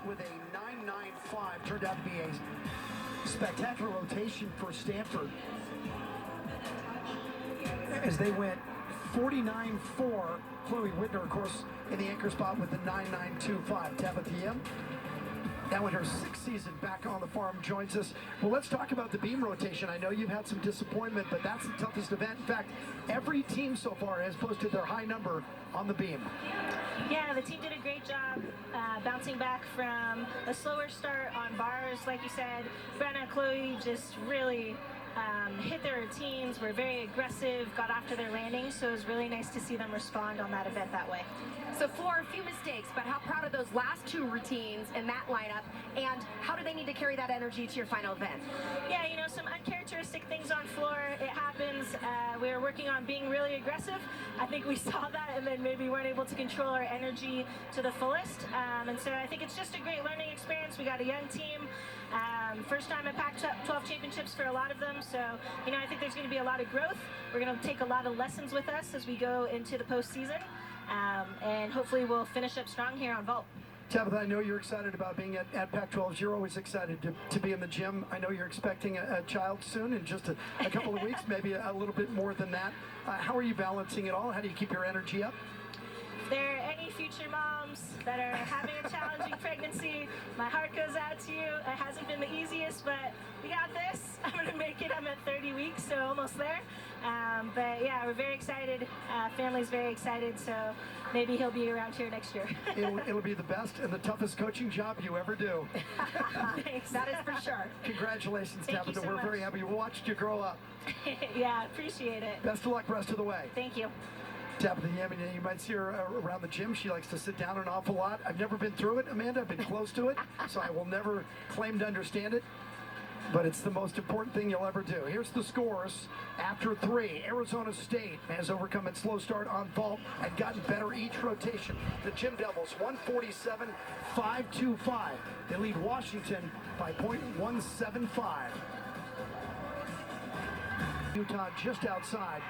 with a 9.95. Turned out to be a spectacular rotation for Stanford as they went 49-4. Chloe Whitner, of course, in the anchor spot with the 9.925. Tabitha Yim, now in her 6th season back on the farm, joins us. Well, let's talk about the beam rotation. I know you've had some disappointment, but that's the toughest event. In fact, every team so far has posted their high number on the beam. Yeah, the team did a great job bouncing back from a slower start on bars, like you said. Brenna and Chloe just really hit their routines, were very aggressive, got after their landings, so it was really nice to see them respond on that event that way. So Floor, a few mistakes, but how proud of those last 2 routines in that lineup, and how do they need to carry that energy to your final event? Yeah, you know, some uncharacteristic things on floor, it happens. We were working on being really aggressive. I think we saw that and then maybe weren't able to control our energy to the fullest. And so I think it's just a great learning experience. We got a young team. First time at Pac-12 championships for a lot of them, so you know, I think there's going to be a lot of growth. We're going to take a lot of lessons with us as we go into the postseason, and hopefully we'll finish up strong here on vault. Tabitha, I know you're excited about being at Pac-12. You're always excited to be in the gym. I know you're expecting a child soon in just a couple of weeks, maybe a little bit more than that. How are you balancing it all? How do you keep your energy up? If there are any future moms that are having a challenging pregnancy, my heart goes out to you. It hasn't been the easiest, but we got this. I'm going to make it. I'm at 30 weeks, so almost there. But yeah, we're very excited. Family's very excited, so maybe he'll be around here next year. It'll be the best and the toughest coaching job you ever do. Thanks. That is for sure. Congratulations, Thank Tabitha. you so We're much. very happy. We watched you grow up. Yeah, appreciate it. Best of luck rest of the way. Thank you. Tabitha Yim, you might see her around the gym. She likes to sit down an awful lot. I've never been through it, Amanda. I've been close to it, so I will never claim to understand it. But it's the most important thing you'll ever do. Here's the scores after 3. Arizona State has overcome its slow start on vault and gotten better each rotation. The Gym Devils, 147.525. They lead Washington by .175. Utah just outside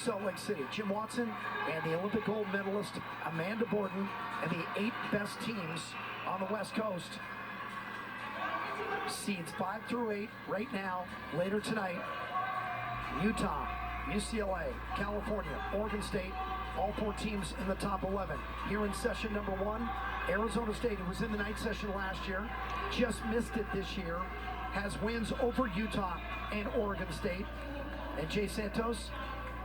Salt Lake City. Jim Watson and the Olympic gold medalist Amanda Borden and the 8 best teams on the West Coast. Seeds 5 through 8 right now, later tonight. Utah, UCLA, California, Oregon State, all 4 teams in the top 11. Here in session number 1, Arizona State, who was in the night session last year, just missed it this year, has wins over Utah and Oregon State. And Jay Santos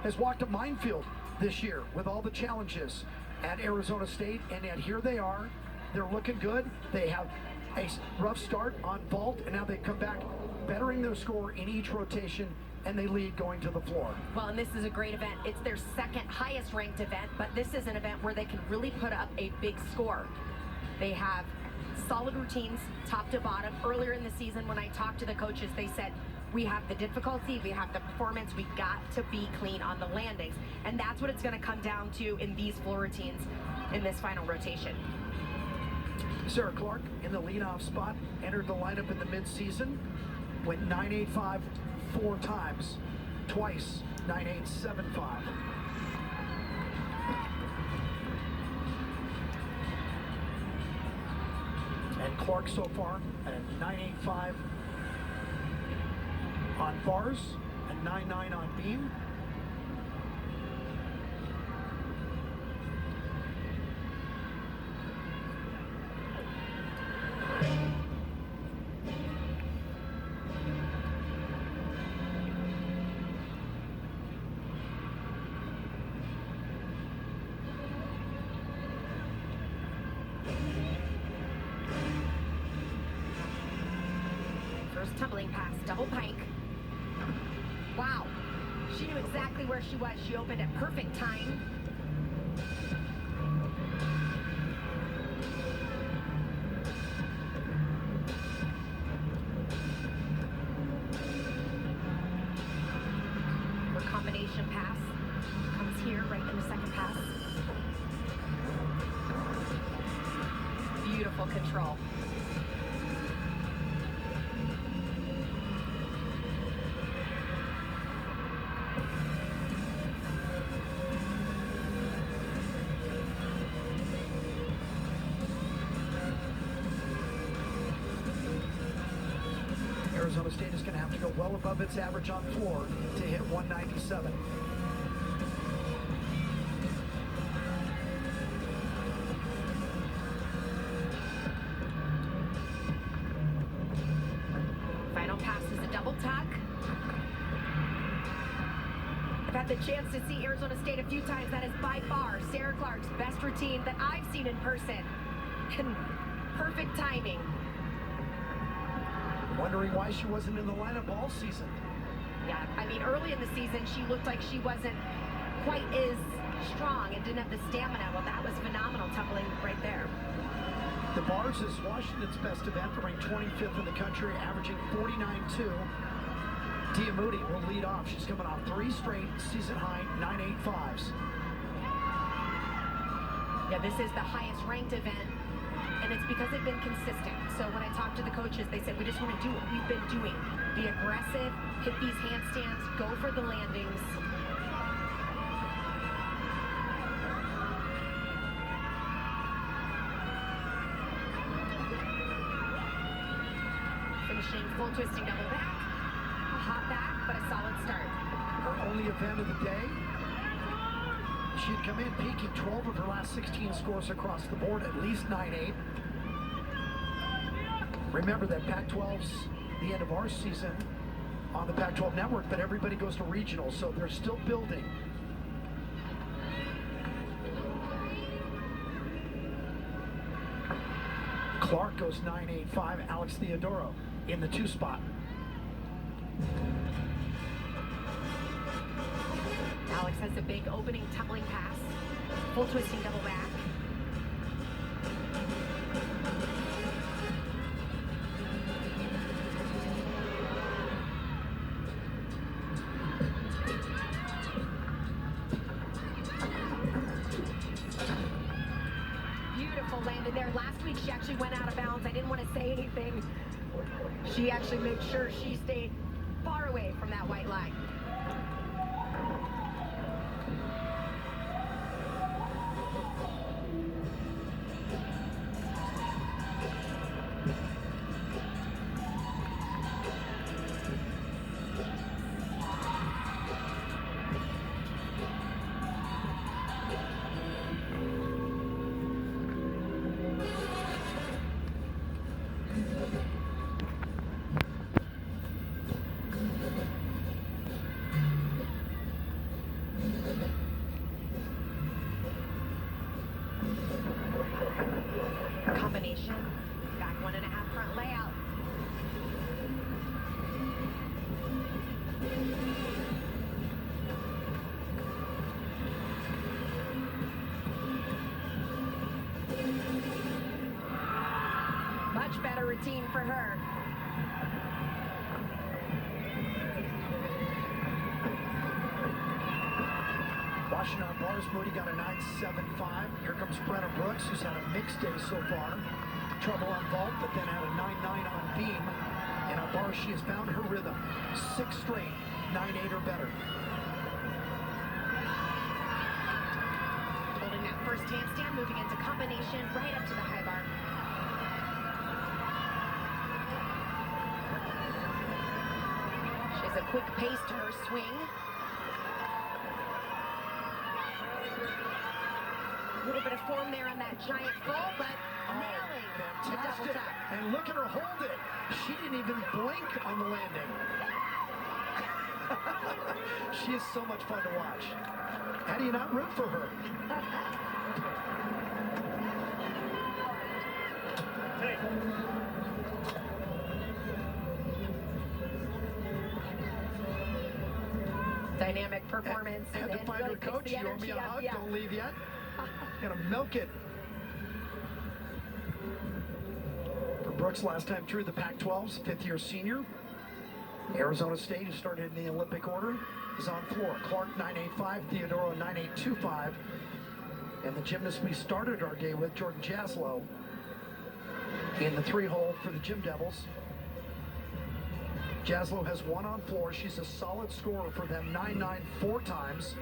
has walked a minefield this year with all the challenges at Arizona State, and yet here they are. They're looking good. They have a rough start on vault, and now they come back bettering their score in each rotation, and they lead going to the floor. Well, and this is a great event. It's their 2nd highest ranked event, but this is an event where they can really put up a big score. They have solid routines, top to bottom. Earlier in the season, when I talked to the coaches, they said, we have the difficulty, we have the performance, we got to be clean on the landings. And that's what it's going to come down to in these floor routines in this final rotation. Sarah Clark in the leadoff spot, entered the lineup in the midseason, went 9.85 4 times, twice 9.875. And Clark so far at 9.85 on bars and 9.9 on beam. First tumbling pass, double pike. Wow, she knew exactly where she was. She opened at perfect time. Her combination pass comes here right in the 2nd pass. Beautiful control. Arizona State is going to have to go well above its average on floor to hit 197. Final pass is a double tuck. I've had the chance to see Arizona State a few times. That is by far Sarah Clark's best routine that I've seen in person. And perfect timing. Wondering why she wasn't in the lineup all season. Yeah, I mean, early in the season, she looked like she wasn't quite as strong and didn't have the stamina. Well, that was phenomenal tumbling right there. The bars is Washington's best event, ranked 25th in the country, averaging 49.2. Dia Moody will lead off. She's coming off 3 straight season-high 9.85s. Yeah, this is the highest ranked event, and it's because they've been consistent. So when I talked to the coaches, they said, we just want to do what we've been doing. Be aggressive, hit these handstands, go for the landings. Finishing full twisting double back. A hot back, but a solid start. Her only event of the day. She'd come in peaking 12 of her last 16 scores across the board, at least 9.8. Remember that Pac-12's the end of our season on the Pac-12 network, but everybody goes to regional, so they're still building. Clark goes 9.85, Alex Theodoro in the 2 spot. Alex has a big opening tumbling pass, full twisting double back. Beautiful landing there. Last week she actually went out of bounds. I didn't want to say anything. She actually made sure she stayed far away from that white line. Combination, back 1.5 front layout. Much better routine for her. Washington on bars, Moody got a 9.75. Here comes Brenna Brooks, who's had a mixed day so far. Trouble on vault, but then had a 9.9 on beam. And on bars, she has found her rhythm. 6 straight, 9.8 or better. Holding that first handstand, moving into combination, right up to the high bar. She has a quick pace to her swing. A little bit of form there on that giant full, but nailing the double Fantastic. tuck. And look at her hold it. She didn't even blink on the landing. She is so much fun to watch. How do you not root for her? Dynamic performance. Had to and find really her picks coach. the You owe me energy a up, hug. yeah. Don't leave yet. Gonna milk it. For Brooks, last time through the Pac-12's 5th-year senior. Arizona State, who started in the Olympic order, is on floor. Clark 9.85, Theodoro 9.825. And the gymnast we started our day with, Jordan Jaslow, in the 3-hole for the Gym Devils. Jaslow has 1 on floor. She's a solid scorer for them, 9.9 4 times.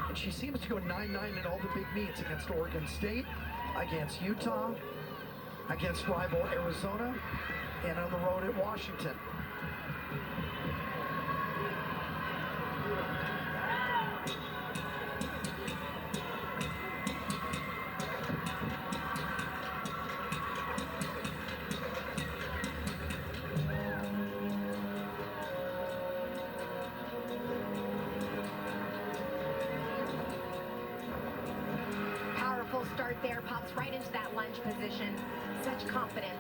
And she seems to go 9.9 in all the big meets against Oregon State, against Utah, against rival Arizona and on the road at Washington. Powerful start there, pops right into that lunge position. Such confidence.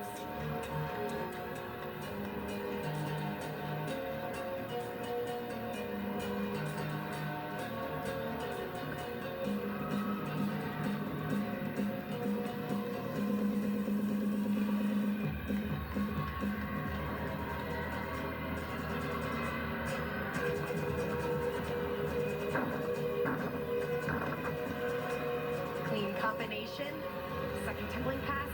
Clean combination. Second tumbling pass.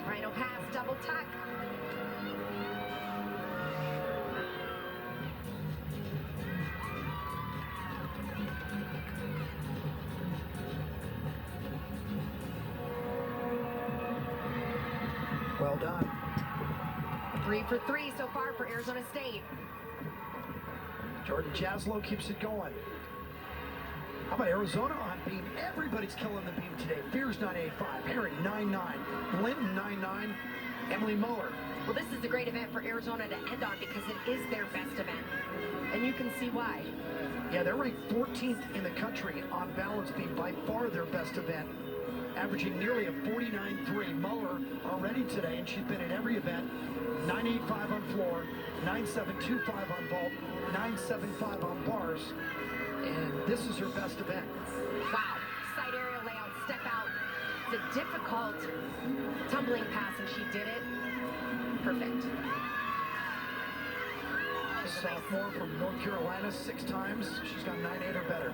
Final pass, double tuck. Well done. 3 for 3 so far for Arizona State. Jordan Jaslow keeps it going. How about Arizona on beam? Everybody's killing the beam today. Fears 985, Herring 99, Linton 99, Emily Muller. Well, this is a great event for Arizona to end on because it is their best event. And you can see why. Yeah, they're ranked 14th in the country on balance beam, by far their best event, averaging nearly a 49.3. Muller already today, and she's been in every event. 985 on floor, 9725 on vault, 975 on bars, and this is her best event. Wow. Side aerial layout, step out. It's a difficult tumbling pass, and she did it. Perfect. Sophomore from North Carolina, 6 times. She's got 9.8 or better.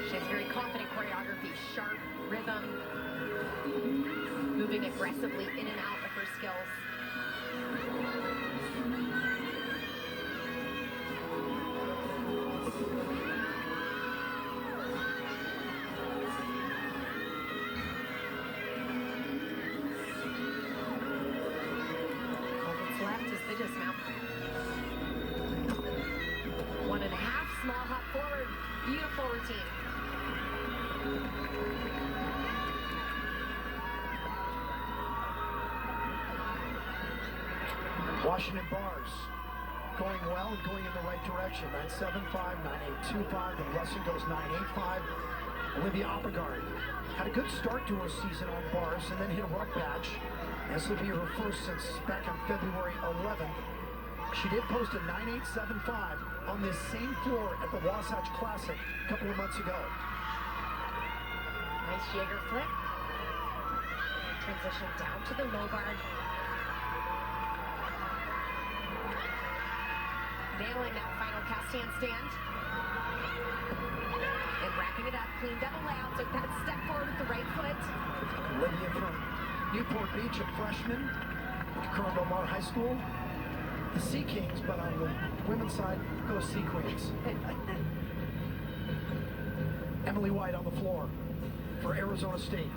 She has very confident choreography, sharp rhythm, moving aggressively in and out of her skills. All that's left is the dismount. 1.5, small hop forward. Beautiful routine. Washington bars going well and going in the right direction. 975, 9825. Then Russell goes 985. Olivia Oppegard had a good start to her season on bars and then hit a ruck badge. This will be her first since back on February 11th. She did post a 9875 on this same floor at the Wasatch Classic a couple of months ago. Nice Jaeger flip. Transition down to the low guard. Nailing that final cast handstand. And wrapping it up. Clean double layout. Took that step forward with the right foot. Olivia from Newport Beach, a freshman at Corona Del Mar High School. The Sea Kings, but on the women's side, go Sea Queens. Emily White on the floor for Arizona State.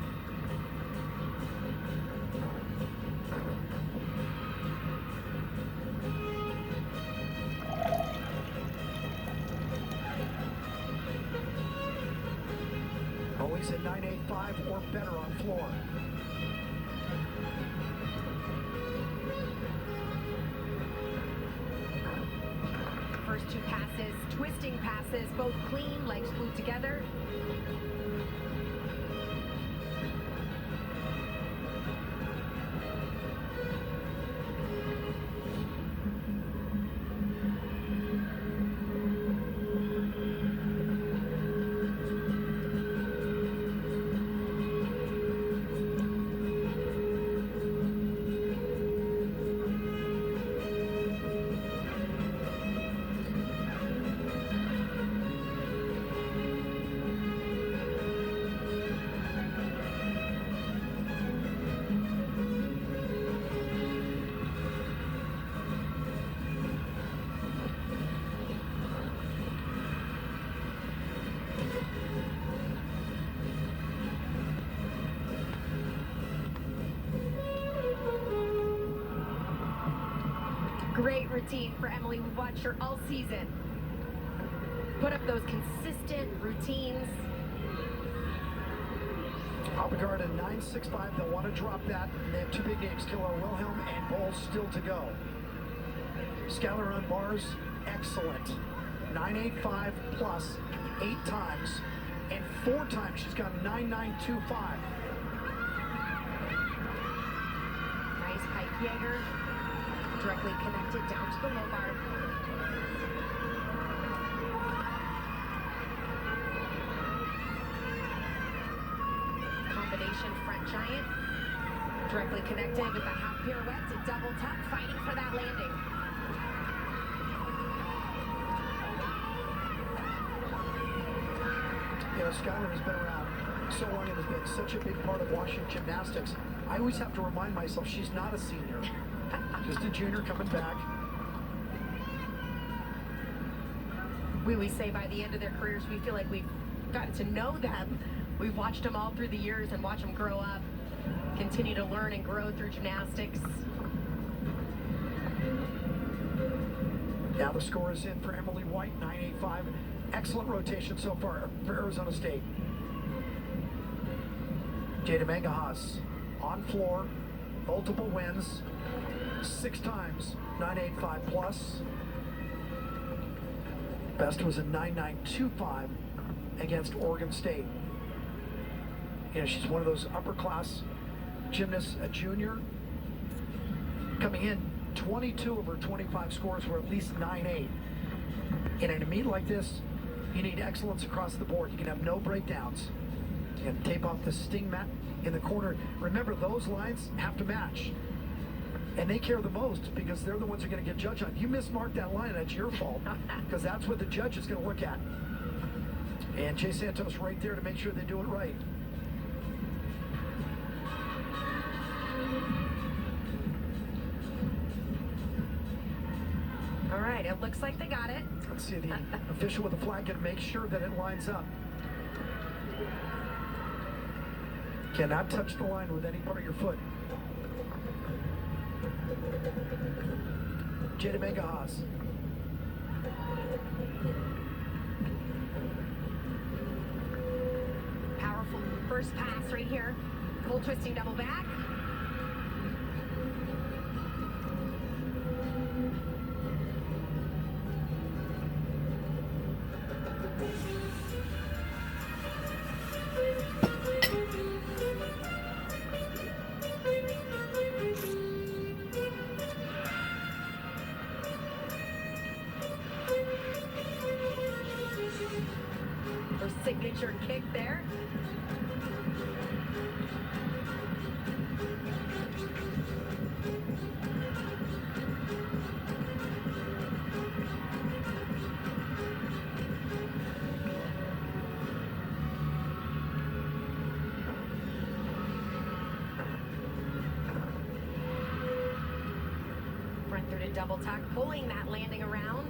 Always at 985 or better on floor. First 2 passes, twisting passes, both clean, legs glued together. great routine for Emily. We've watched her all season. Put up those consistent routines. Alpengard at 9.65. They'll want to drop that. They have two big names, Killer Wilhelm and Bowles, still to go. Skylar on bars, excellent. 9.85 plus 8 times, and 4 times she's got 9.925. Nice pike Jaeger. Directly connected down to the low bar. Combination front giant. Directly connected with the half pirouette to double tuck, fighting for that landing. You know, Skylar has been around so long and has been such a big part of Washington Gymnastics. I always have to remind myself she's not a senior, just a junior coming back. We always say by the end of their careers, we feel like we've gotten to know them. We've watched them all through the years and watch them grow up, continue to learn and grow through gymnastics. Now the score is in for Emily White, 9.85. Excellent rotation so far for Arizona State. Jada Mangahas on floor, multiple wins, 6 times, 9.85 plus. Best was a 9.925 against Oregon State. You know, she's one of those upper class gymnasts, a junior. Coming in, 22 of her 25 scores were at least 9.8. In a meet like this, you need excellence across the board. You can have no breakdowns. You can tape off the sting mat in the corner. Remember, those lines have to match. And they care the most because they're the ones who are going to get judged on. You mismark that line, that's your fault, because that's what the judge is going to look at. And Jay Santos right there to make sure they do it right. All right, it looks like they got it. Let's see, the official with the flag can make sure that it lines up. Cannot touch the line with any part of your foot. Jada Mangahas. Powerful first pass right here. Full twisting double back. Her signature kick there. Front through to double tuck, pulling that landing around.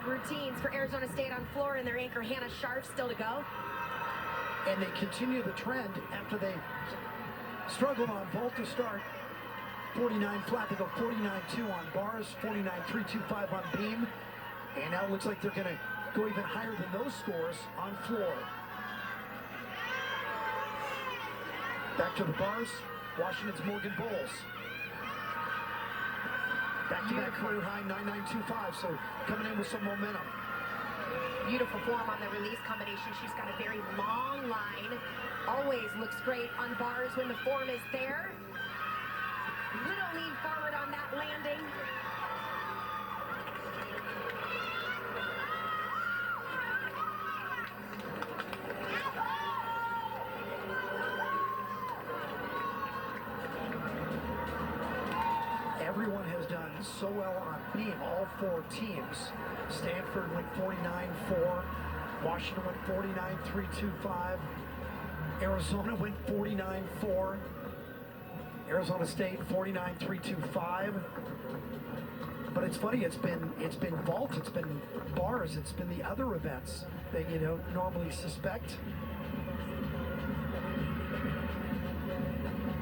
Routines for Arizona State on floor, and their anchor Hannah Sharp still to go. And they continue the trend after they struggled on vault to start. 49 flat, they go 49.2 on bars, 49.325 on beam. And now it looks like they're going to go even higher than those scores on floor. Back to the bars, Washington's Morgan Bowles. Back-to-back career high, 9.925, so coming in with some momentum. Beautiful form on the release combination. She's got a very long line. Always looks great on bars when the form is there. Little lean forward on that landing. Everyone has done so well on beam, all four teams. Stanford went 49-4. Washington went 49-3-2-5. Arizona went 49-4. Arizona State 49-3-2-5. But it's funny, it's been vault, it's been bars, it's been the other events that you don't normally suspect.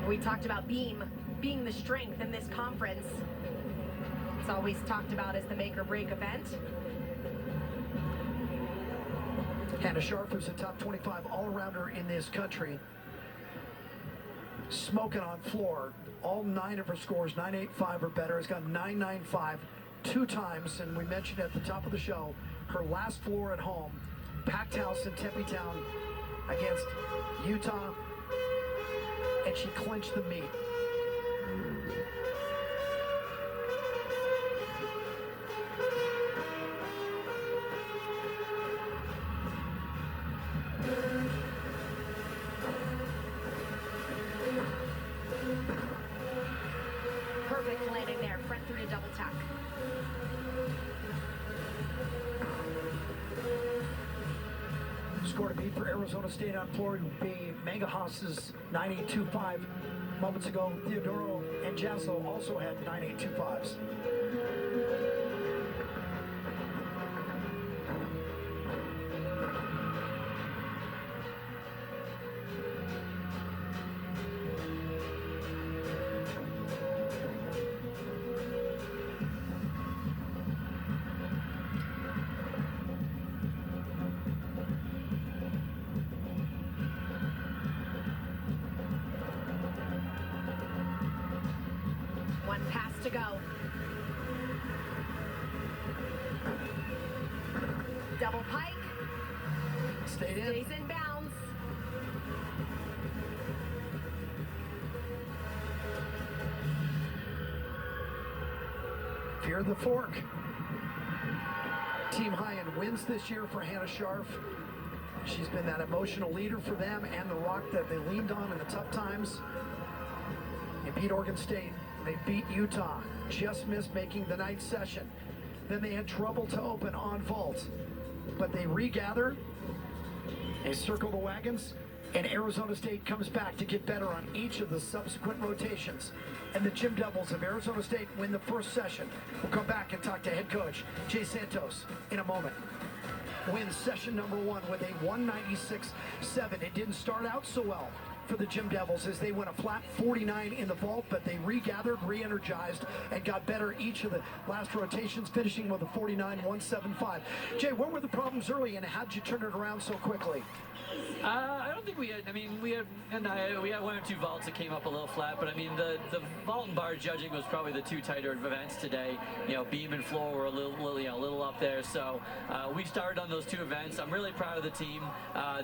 We talked about beam being the strength in this conference. It's always talked about as the make or break event. Hannah Sharp is a top 25 all-arounder in this country. Smoking on floor. All 9 of her scores, 9.85 or better. Has got 9.95 2 times, and we mentioned at the top of the show, her last floor at home, packed house in Tempe Town against Utah, and she clinched the meet. Perfect landing there, front through to double tack. Score to beat for Arizona State on floor would be Mega Haas's 9.825. Moments ago, Theodoro and Jasso also had 9.825s. One pass to go. Double pike. Stayed in. Stays in bounds. Fear the fork. Team High-End wins this year for Hannah Sharp. She's been that emotional leader for them and the rock that they leaned on in the tough times. They beat Oregon State. They beat Utah. Just missed making the night session. Then they had trouble to open on vault. But they regather. They circle the wagons. And Arizona State comes back to get better on each of the subsequent rotations. And the Gym Devils of Arizona State win the first session. We'll come back and talk to head coach Jay Santos in a moment. Wins session number 1 with a 196.7. It didn't start out so well for the Gym Devils as they went a flat 49 in the vault, but they regathered, re-energized, and got better each of the last rotations, finishing with a 49.175. Jay, what were the problems early, and how'd you turn it around so quickly? I don't think we had. I mean, we had 1 or 2 vaults that came up a little flat, but I mean, the vault and bar judging was probably the 2 tighter events today. You know, beam and floor were a little up there. So we started on those 2 events. I'm really proud of the team.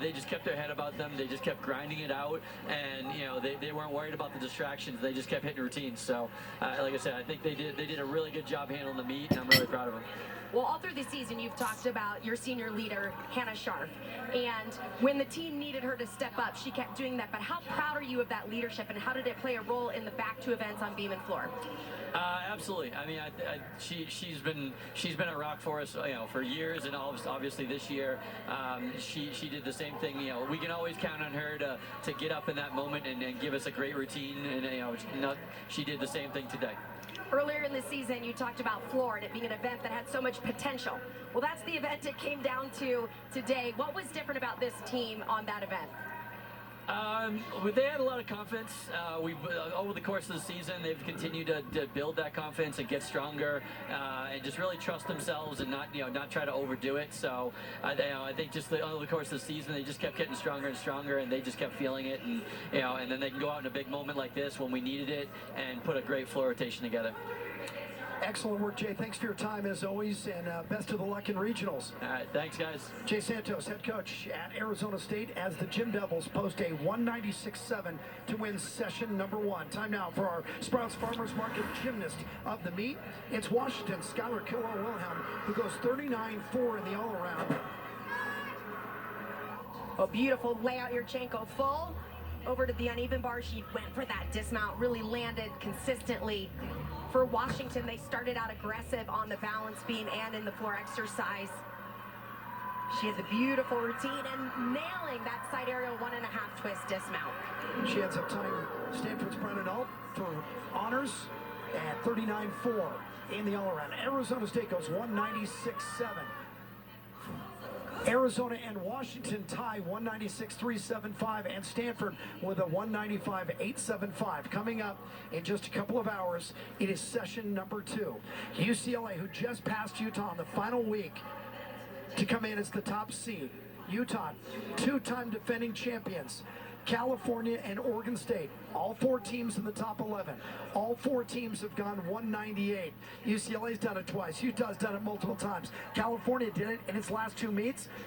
They just kept their head about them. They just kept grinding it out, and you know, they weren't worried about the distractions. They just kept hitting routines. So, like I said, I think they did a really good job handling the meet, and I'm really proud of them. Well, all through the season, you've talked about your senior leader, Hannah Sharp. And when the team needed her to step up, she kept doing that. But how proud are you of that leadership, and how did it play a role in the back 2 events on beam and floor? Absolutely. I mean, she's been a rock for us, you know, for years, and obviously this year, she did the same thing. You know, we can always count on her to get up in that moment and give us a great routine, and you know, she did the same thing today. Earlier in the season, you talked about floor and it being an event that had so much potential. Well, that's the event it came down to today. What was different about this team on that event? They had a lot of confidence. Over the course of the season, they've continued to build that confidence and get stronger, and just really trust themselves and not try to overdo it. So I think just over the course of the season, they just kept getting stronger and stronger, and they just kept feeling it. And and then they can go out in a big moment like this when we needed it and put a great floor rotation together. Excellent work, Jay. Thanks for your time, as always, and best of the luck in regionals. All right, thanks, guys. Jay Santos, head coach at Arizona State, as the Gym Devils post a 196.7 to win session number 1. Time now for our Sprouts Farmers Market gymnast of the meet. It's Washington, Skylar Killow-Wilhelm, who goes 39.4 in the all-around. A beautiful layout, Yurchenko full. Over to the uneven bar, she went for that dismount, really landed consistently. For Washington, they started out aggressive on the balance beam and in the floor exercise. She had the beautiful routine and nailing that side aerial 1.5 twist dismount. She ends up tying Stanford's Brennan Alt for honors at 39.4 in the all-around. Arizona State goes 196.7. Arizona and Washington tie 196.375, and Stanford with a 195.875. Coming up in just a couple of hours, it is session number 2. UCLA, who just passed Utah in the final week to come in as the top seed. Utah, 2-time defending champions. California and Oregon State, all 4 teams in the top 11. All 4 teams have gone 198. UCLA's done it twice. Utah's done it multiple times. California did it in its last 2 meets.